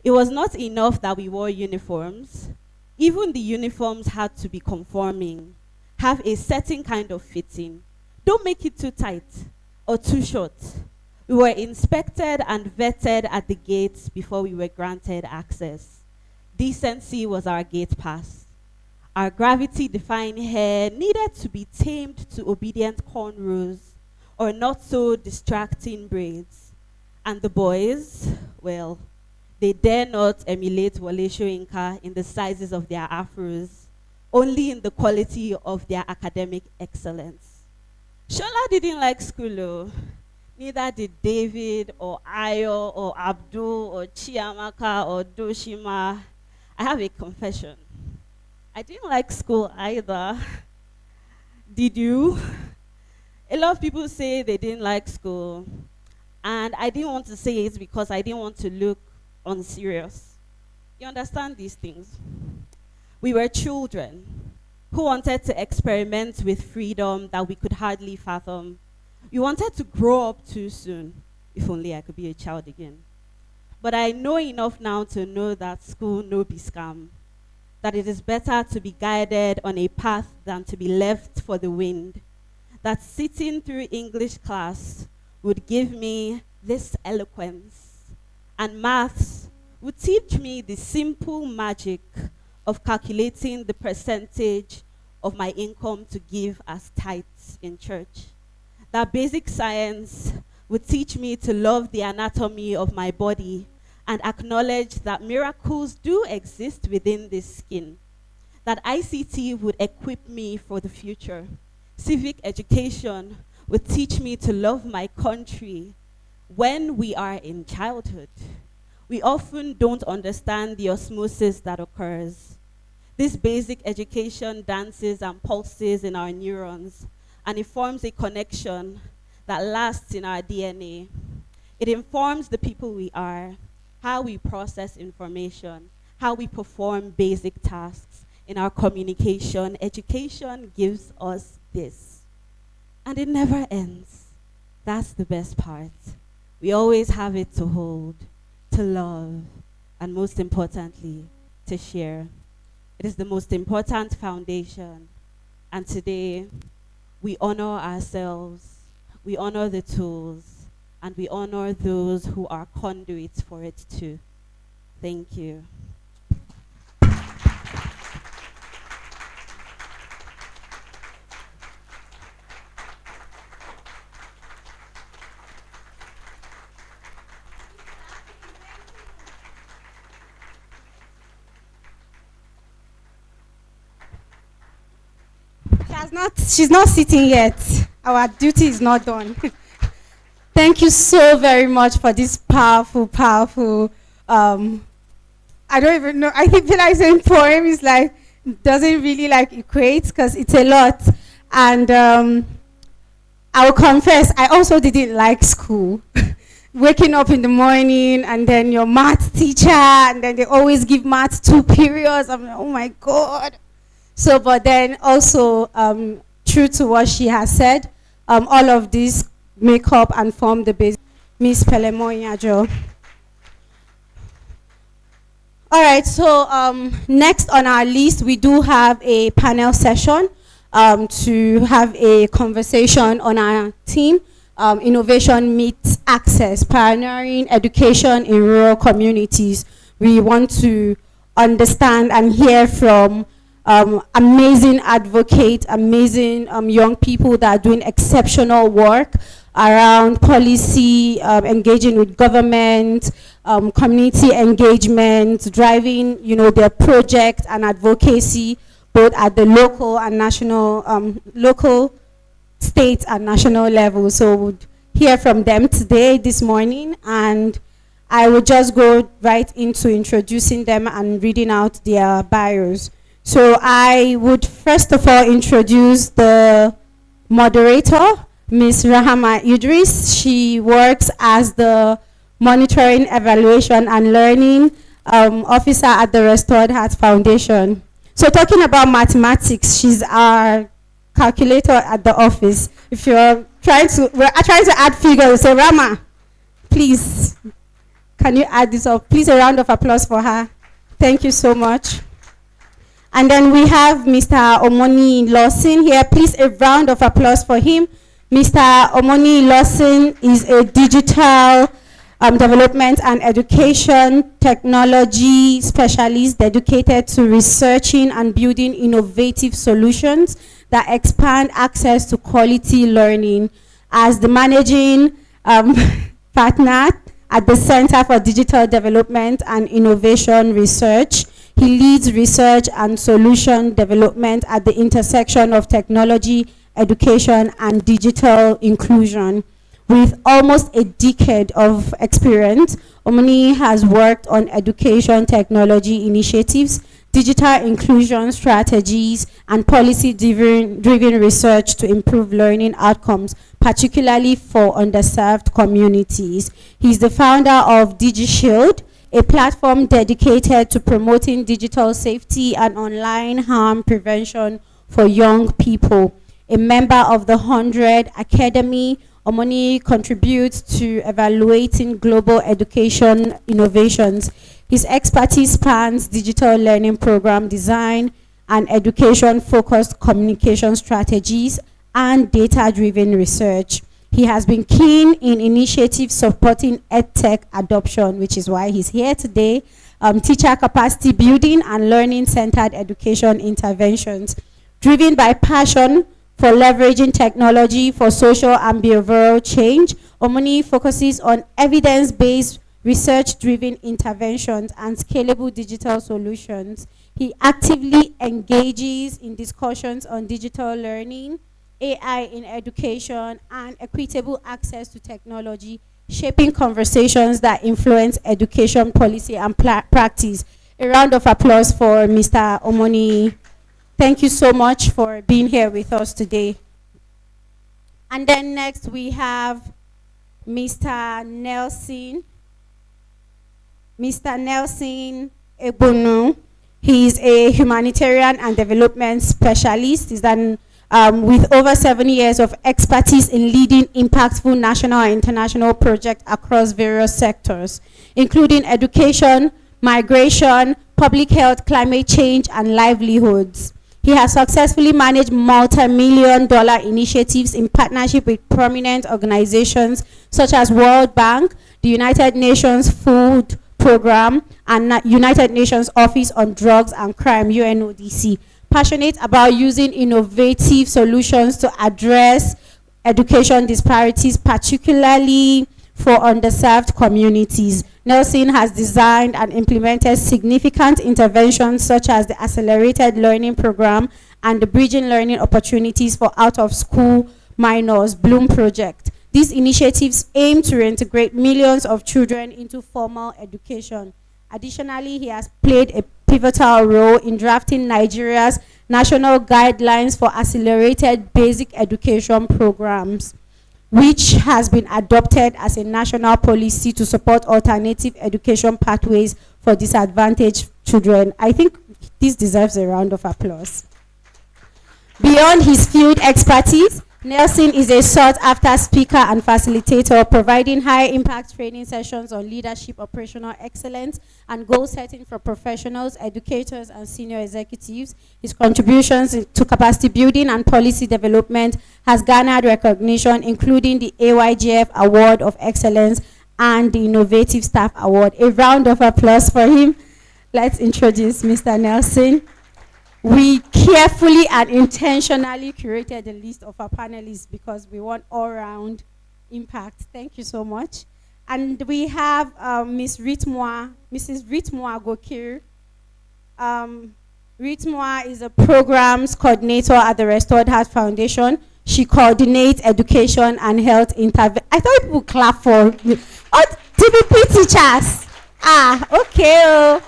It was not enough that we wore uniforms. Even the uniforms had to be conforming, have a certain kind of fitting. Don't make it too tight or too short. We were inspected and vetted at the gates before we were granted access. Decency was our gate pass. Our gravity-defying hair needed to be tamed to obedient cornrows or not so distracting braids. And the boys, well, they dare not emulate Wole Soyinka in the sizes of their afros, only in the quality of their academic excellence. Shola didn't like school, oh. Neither did David or Ayo or Abdul or Chiamaka or Doshima. I have a confession. I didn't like school either. Did you? A lot of people say they didn't like school. And I didn't want to say it because I didn't want to look unserious. You understand these things? We were children who wanted to experiment with freedom that we could hardly fathom. We wanted to grow up too soon. If only I could be a child again. But I know enough now to know that school no be scam. That it is better to be guided on a path than to be left for the wind. That sitting through English class would give me this eloquence, and maths would teach me the simple magic of calculating the percentage of my income to give as tithes in church. That basic science would teach me to love the anatomy of my body and acknowledge that miracles do exist within this skin. That ICT would equip me for the future. Civic education would teach me to love my country. When we are in childhood, we often don't understand the osmosis that occurs. This basic education dances and pulses in our neurons, and it forms a connection that lasts in our DNA. It informs the people we are, how we process information, how we perform basic tasks in our communication. Education gives us this. And it never ends. That's the best part. We always have it to hold, to love, and most importantly, to share. It is the most important foundation. And today, we honor ourselves, we honor the tools, and we honor those who are conduits for it too. Thank you. She's not sitting yet. Our duty is not done. Thank you so very much for this powerful, I don't even know, I feel like saying poem is like, doesn't really like equate because it's a lot. And I will confess, I also didn't like school. Waking up in the morning and then your math teacher, and then they always give math 2 periods. I'm like, oh my God. So, but then also, true to what she has said, all of these make up and form the base. Miss Pelemo Inyajo. All right, so next on our list, we do have a panel session to have a conversation on our theme, Innovation Meets Access, Pioneering Education in Rural Communities. We want to understand and hear from amazing advocates, amazing young people that are doing exceptional work around policy, engaging with government, community engagement, driving, their project and advocacy, both at the local and national, local, state and national level. So we'll hear from them today, this morning, and I will just go right into introducing them and reading out their bios. So I would first of all introduce the moderator, Ms. Rahama Idris. She works as the Monitoring, Evaluation and Learning Officer at the Restored Heart Foundation. So talking about mathematics, she's our calculator at the office. If you're trying to add figures, so Rama, please, can you add this up? Please, a round of applause for her. Thank you so much. And then we have Mr. Omoni Lawson here. Please, a round of applause for him. Mr. Omoni Lawson is a digital development and education technology specialist dedicated to researching and building innovative solutions that expand access to quality learning. As the managing partner at the Center for Digital Development and Innovation Research, he leads research and solution development at the intersection of technology, education, and digital inclusion. With almost a decade of experience, Omoni has worked on education technology initiatives, digital inclusion strategies, and policy-driven research to improve learning outcomes, particularly for underserved communities. He's the founder of DigiShield, a platform dedicated to promoting digital safety and online harm prevention for young people. A member of the 100 Academy, Omoni contributes to evaluating global education innovations. His expertise spans digital learning program design and education-focused communication strategies and data-driven research. He has been keen in initiatives supporting EdTech adoption, which is why he's here today, teacher capacity building and learning-centered education interventions. Driven by passion for leveraging technology for social and behavioral change, Omoni focuses on evidence-based, research-driven interventions and scalable digital solutions. He actively engages in discussions on digital learning, AI in education, and equitable access to technology, shaping conversations that influence education policy and practice. A round of applause for Mr. Omoni. Thank you so much for being here with us today. And then next we have Mr. Nelson. Mr. Nelson Ebonu. He is a humanitarian and development specialist. He's done with over 7 years of expertise in leading impactful national and international projects across various sectors, including education, migration, public health, climate change, and livelihoods. He has successfully managed multi-million-dollar initiatives in partnership with prominent organizations such as World Bank, the United Nations Food Program, and United Nations Office on Drugs and Crime, UNODC. Passionate about using innovative solutions to address education disparities, particularly for underserved communities. Nelson has designed and implemented significant interventions such as the Accelerated Learning Program and the Bridging Learning Opportunities for Out-of-School Minors, Bloom Project. These initiatives aim to reintegrate millions of children into formal education. Additionally, he has played a pivotal role in drafting Nigeria's national guidelines for accelerated basic education programs, which has been adopted as a national policy to support alternative education pathways for disadvantaged children. I think this deserves a round of applause. Beyond his field expertise, Nelson is a sought-after speaker and facilitator, providing high-impact training sessions on leadership, operational excellence, and goal-setting for professionals, educators, and senior executives. His contributions to capacity building and policy development has garnered recognition, including the AYGF Award of Excellence and the Innovative Staff Award. A round of applause for him. Let's introduce Mr. Nelson. We carefully and intentionally curated the list of our panelists because we want all-round impact. Thank you so much. And we have Mrs. Ritmoa Gokir. Ritmoa is a programs coordinator at the Restored Heart Foundation. She coordinates education and health intervention. I thought people clap for me. Oh, TPP teachers. Okay.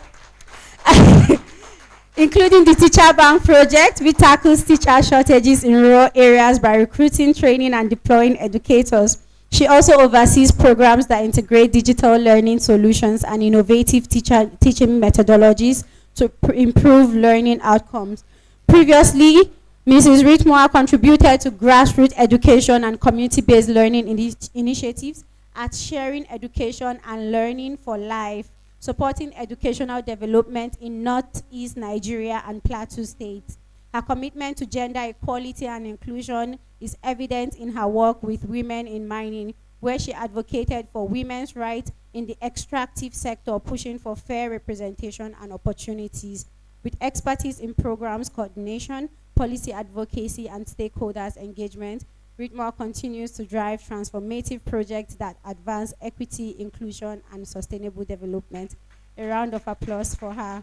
Including the Teacher Bank project, which tackles teacher shortages in rural areas by recruiting, training, and deploying educators. She also oversees programs that integrate digital learning solutions and innovative teaching methodologies to improve learning outcomes. Previously, Mrs. Ritmoa contributed to grassroots education and community-based learning initiatives at Sharing Education and Learning for Life, supporting educational development in Northeast Nigeria and Plateau states. Her commitment to gender equality and inclusion is evident in her work with women in mining, where she advocated for women's rights in the extractive sector, pushing for fair representation and opportunities. With expertise in programs coordination, policy advocacy, and stakeholders engagement, Ritmoa continues to drive transformative projects that advance equity, inclusion, and sustainable development. A round of applause for her.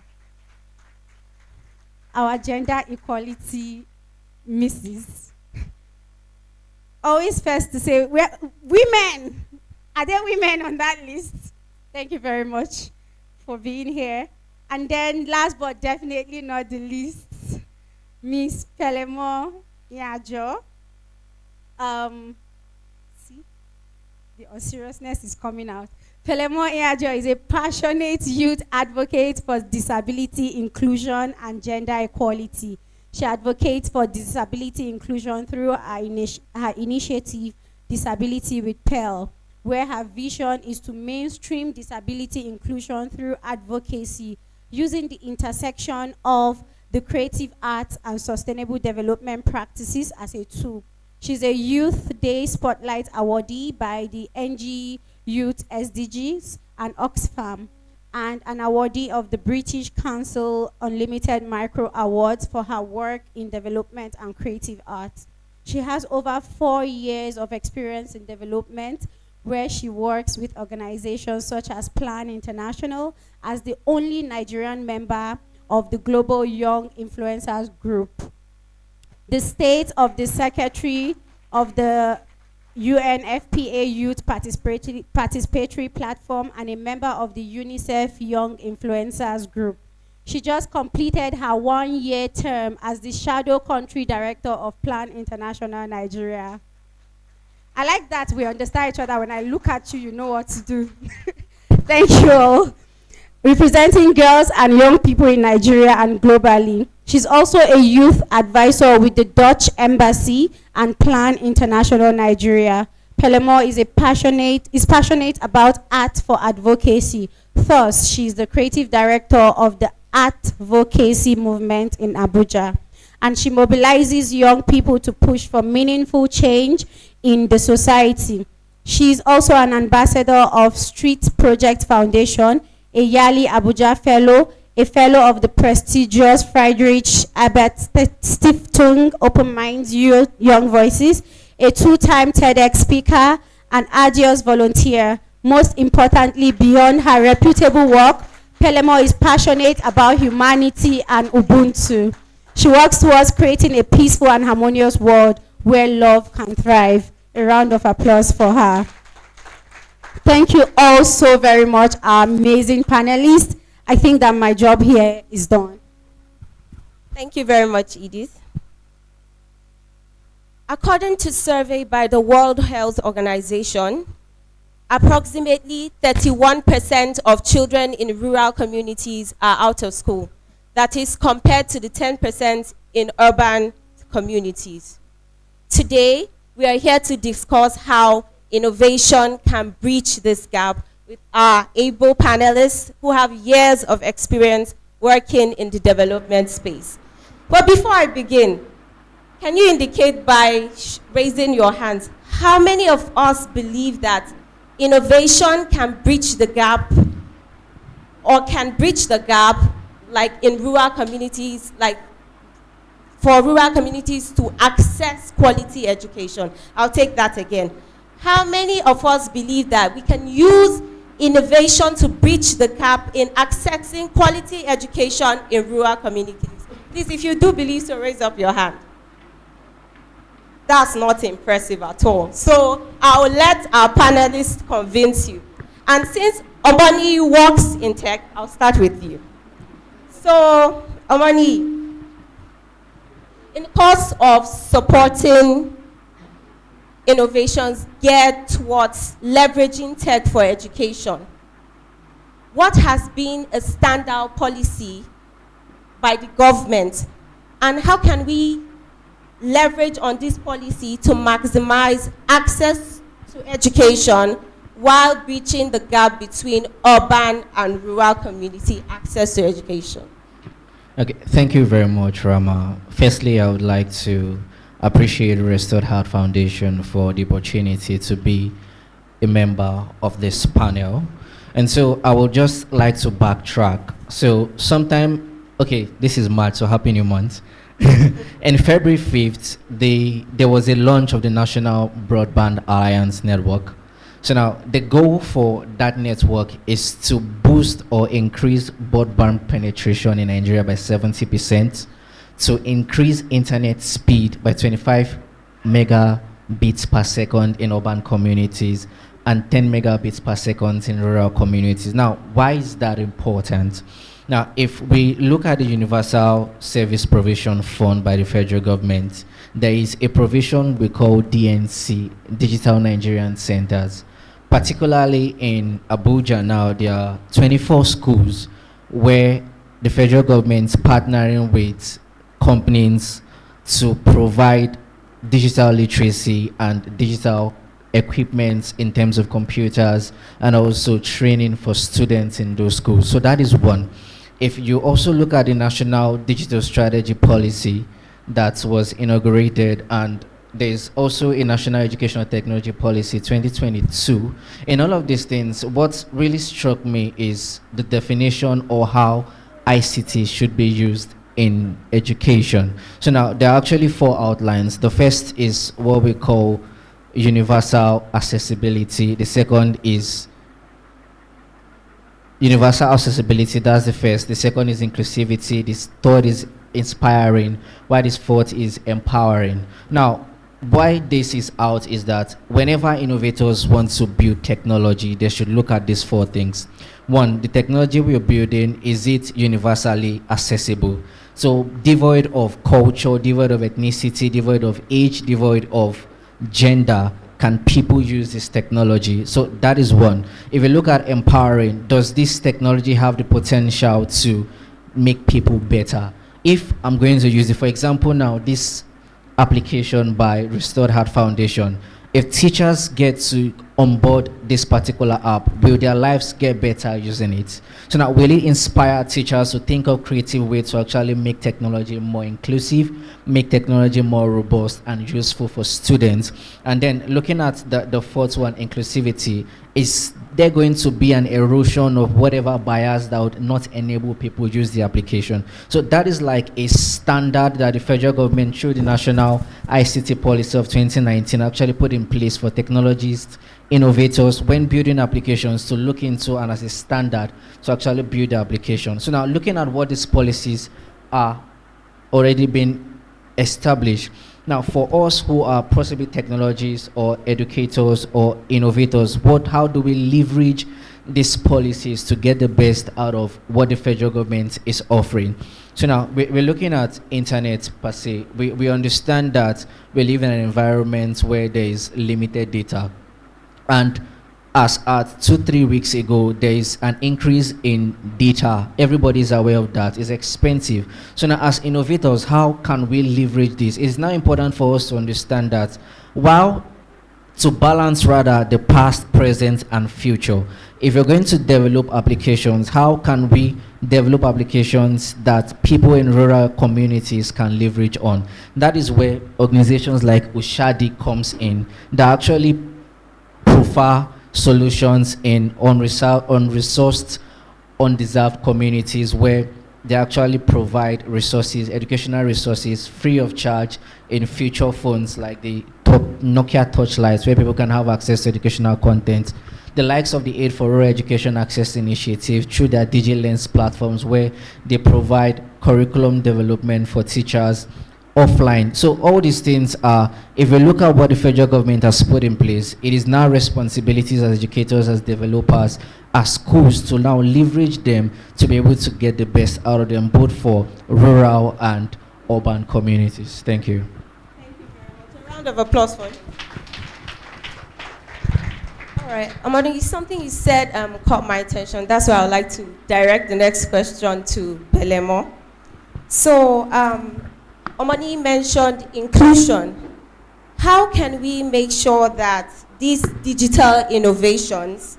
Our gender equality misses. Always first to say, women, are there women on that list? Thank you very much for being here. And then last but definitely not the least, Miss Pelemo Yajo. See, the unseriousness is coming out. Pelemo Yajo is a passionate youth advocate for disability inclusion and gender equality. She advocates for disability inclusion through her initiative, Disability with Pearl, where her vision is to mainstream disability inclusion through advocacy, using the intersection of the creative arts and sustainable development practices as a tool. She's a Youth Day Spotlight awardee by the NG Youth SDGs and Oxfam, and an awardee of the British Council Unlimited Micro Awards for her work in development and creative arts. She has over 4 years of experience in development, where she works with organizations such as Plan International as the only Nigerian member of the Global Young Influencers Group, the state of the secretary of the UNFPA Youth Participatory Platform, and a member of the UNICEF Young Influencers Group. She just completed her 1-year term as the Shadow Country Director of Plan International Nigeria. I like that we understand each other. When I look at you, you know what to do. Thank you all. Representing girls and young people in Nigeria and globally. She's also a youth advisor with the Dutch Embassy and Plan International Nigeria. Pelemore is passionate about art for advocacy. Thus, she's the creative director of the Artvocacy movement in Abuja. And she mobilizes young people to push for meaningful change in the society. She's also an ambassador of Street Project Foundation, a yearly Abuja fellow, a fellow of the prestigious Friedrich Ebert Stiftung Open Minds Young Voices, a 2-time TEDx speaker, an arduous volunteer. Most importantly, beyond her reputable work, Pelemore is passionate about humanity and Ubuntu. She works towards creating a peaceful and harmonious world where love can thrive. A round of applause for her. Thank you all so very much, our amazing panelists. I think that my job here is done. Thank you very much, Edith. According to survey by the World Health Organization, approximately 31% of children in rural communities are out of school. That is compared to the 10% in urban communities. Today, we are here to discuss how innovation can breach this gap with our able panelists who have years of experience working in the development space. But before I begin, can you indicate by raising your hands, how many of us believe that innovation can bridge the gap or can bridge the gap like in rural communities, like for rural communities to access quality education? I'll take that again. How many of us believe that we can use innovation to bridge the gap in accessing quality education in rural communities? Please, if you do believe so, raise up your hand. That's not impressive at all. So I'll let our panelists convince you. And since Omani works in tech, I'll start with you. So, Omani, in the course of supporting innovations geared towards leveraging tech for education, what has been a standout policy by the government, and how can we leverage on this policy to maximize access to education while bridging the gap between urban and rural community access to education? Okay, thank you very much, Rama. Firstly, I would like to appreciate Restored Heart Foundation for the opportunity to be a member of this panel. And so I would just like to backtrack. So this is March, so happy new month. And February 5th, there was a launch of the National Broadband Alliance Network. So now the goal for that network is to boost or increase broadband penetration in Nigeria by 70%, to increase internet speed by 25 megabits per second in urban communities and 10 megabits per second in rural communities. Now, why is that important? Now, if we look at the Universal Service Provision Fund by the federal government, there is a provision we call DNC, Digital Nigerian Centers. Particularly in Abuja now, there are 24 schools where the federal government's partnering with companies to provide digital literacy and digital equipment in terms of computers and also training for students in those schools. So that is one. If you also look at the National Digital Strategy Policy that was inaugurated, and there's also a National Educational Technology Policy 2022. In all of these things, what really struck me is the definition or how ICT should be used in education. So now there are actually 4 outlines. The first is what we call universal accessibility. The second is universal accessibility, that's the first. The second is inclusivity. The third is inspiring, while this fourth is empowering. Now, why this is out is that whenever innovators want to build technology, they should look at these four things. One, the technology we're building, is it universally accessible? So devoid of culture, devoid of ethnicity, devoid of age, devoid of gender, can people use this technology? So that is one. If you look at empowering, does this technology have the potential to make people better? If I'm going to use it, for example, now this application by Restored Heart Foundation, if teachers get to onboard this particular app, will their lives get better using it? So now, will it inspire teachers to think of creative ways to actually make technology more inclusive, make technology more robust and useful for students? And then looking at the fourth one, inclusivity, is there going to be an erosion of whatever bias that would not enable people use the application? So that is like a standard that the federal government, through the National ICT Policy of 2019, actually put in place for technologists, innovators, when building applications, to look into and as a standard to actually build the application. So now, looking at what these policies are already been established, now for us who are possibly technologists or educators or innovators, how do we leverage these policies to get the best out of what the federal government is offering? So now we're looking at internet per se. We understand that we live in an environment where there is limited data. And as at 2-3 weeks ago, there is an increase in data. Everybody is aware of that. It's expensive. So now, as innovators, how can we leverage this? It's now important for us to understand that while to balance rather the past, present, and future, if you're going to develop applications, how can we develop applications that people in rural communities can leverage on? That is where organizations like Ushadi comes in, that actually prefer solutions in unresourced, undeserved communities, where they actually provide resources, educational resources, free of charge in feature phones like the Nokia Touchlights, where people can have access to educational content. The likes of the Aid for Rural Education Access Initiative through their DigiLens platforms, where they provide curriculum development for teachers offline. So all these things are, if we look at what the federal government has put in place, it is now responsibilities as educators, as developers, as schools, to now leverage them to be able to get the best out of them, both for rural and urban communities. Thank you. Thank you very much. A round of applause for you. All right, Amadu, something you said caught my attention. That's why I would like to direct the next question to Belemo. So, Omani mentioned inclusion. How can we make sure that these digital innovations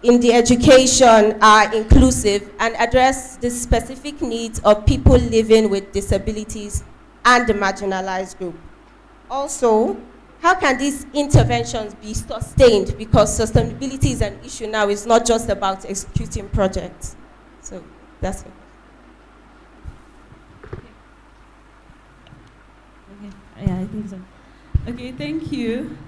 in the education are inclusive and address the specific needs of people living with disabilities and the marginalized group? Also, how can these interventions be sustained? Because sustainability is an issue now. It's not just about executing projects. So that's it. Yeah, I think so. Okay, thank you.